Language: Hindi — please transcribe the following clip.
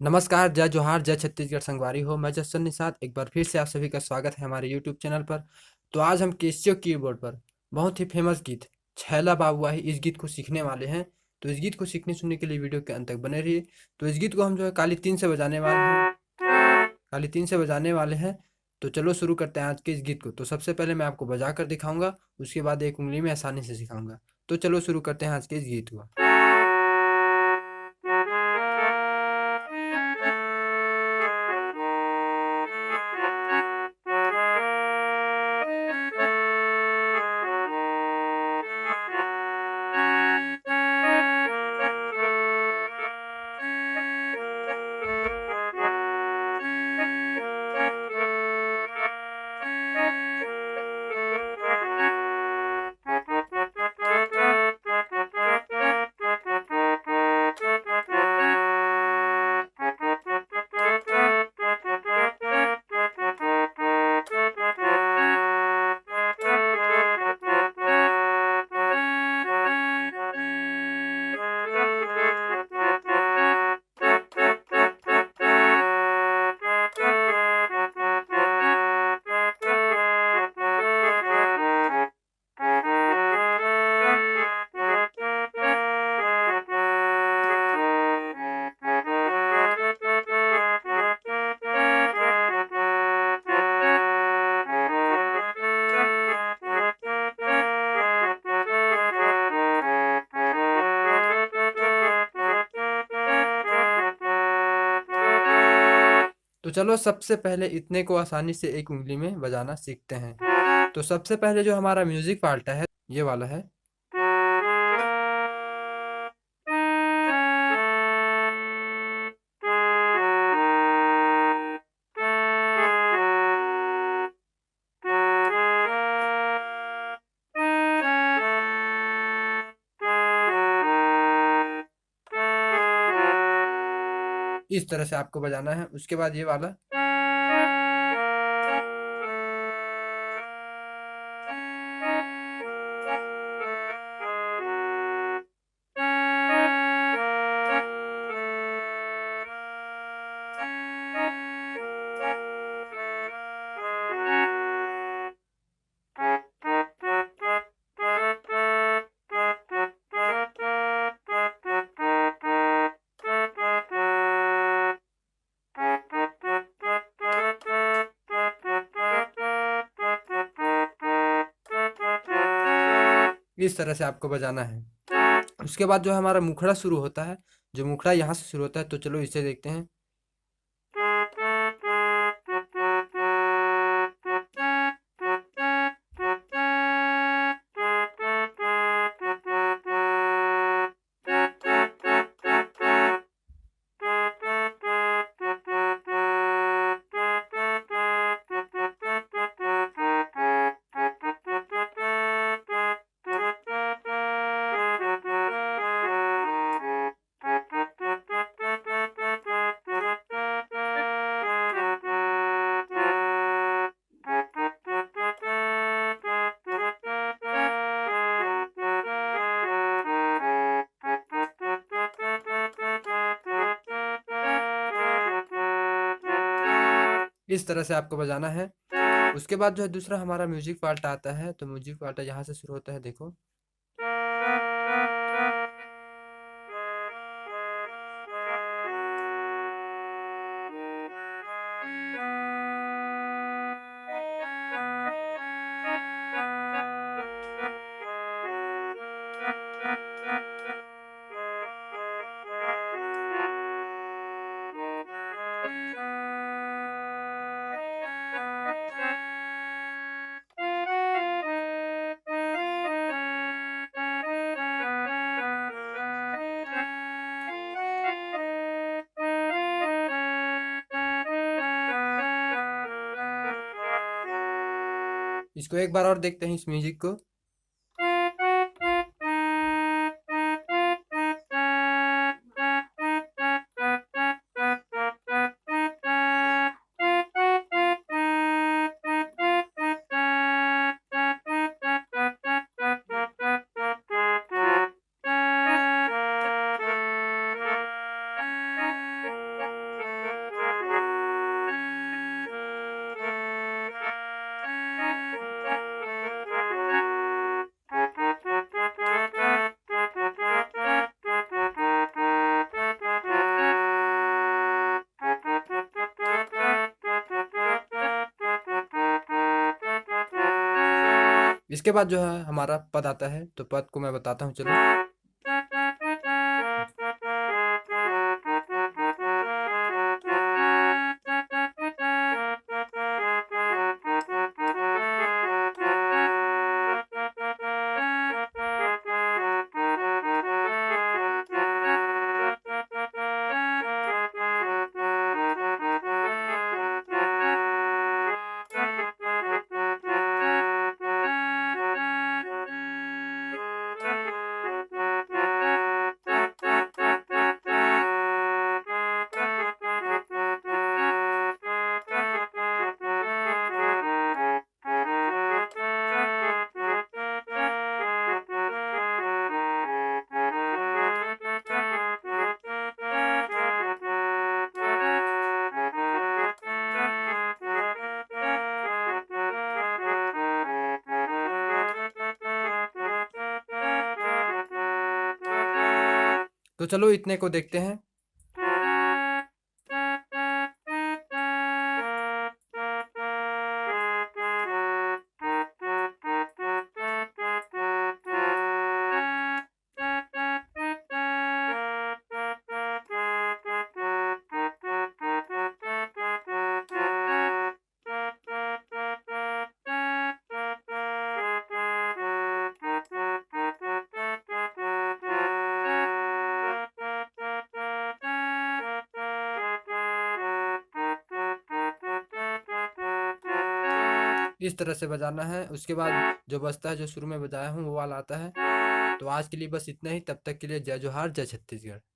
नमस्कार, जय जोहार, जय छत्तीसगढ़ संगवारी हो। मैं जसन निषाद एक बार फिर से आप सभी का स्वागत है हमारे यूट्यूब चैनल पर। तो आज हम कैसियो कीबोर्ड पर बहुत ही फेमस गीत छैला बाबुआ ही इस गीत को सीखने वाले हैं। तो इस गीत को सीखने सुनने के लिए वीडियो के अंत तक बने रहिए। तो इस गीत को हम जो है काली तीन से बजाने वाले हैं, काली तीन से बजाने वाले हैं। तो चलो शुरू करते हैं आज के इस गीत को। तो सबसे पहले मैं आपको बजा कर दिखाऊंगा, उसके बाद एक उंगली में आसानी से सिखाऊंगा। तो चलो शुरू करते हैं आज के इस गीत को। तो चलो सबसे पहले इतने को आसानी से एक उंगली में बजाना सीखते हैं। तो सबसे पहले जो हमारा म्यूजिक पार्ट है ये वाला है। इस तरह से आपको बजाना है। उसके बाद ये वाला, इस तरह से आपको बजाना है। उसके बाद जो हमारा मुखड़ा शुरू होता है, जो मुखड़ा यहाँ से शुरू होता है, तो चलो इसे देखते हैं। इस तरह से आपको बजाना है। उसके बाद जो है दूसरा हमारा म्यूजिक पार्ट आता है। तो म्यूजिक पार्ट यहाँ से शुरू होता है, देखो। इसको एक बार और देखते हैं इस म्यूजिक को। इसके बाद जो है हमारा पद आता है, तो पद को मैं बताता हूँ, चलो। तो चलो इतने को देखते हैं। इस तरह से बजाना है। उसके बाद जो बजता है, जो शुरू में बजाया हूँ वो वाला आता है। तो आज के लिए बस इतना ही। तब तक के लिए जय जोहार, जय छत्तीसगढ़।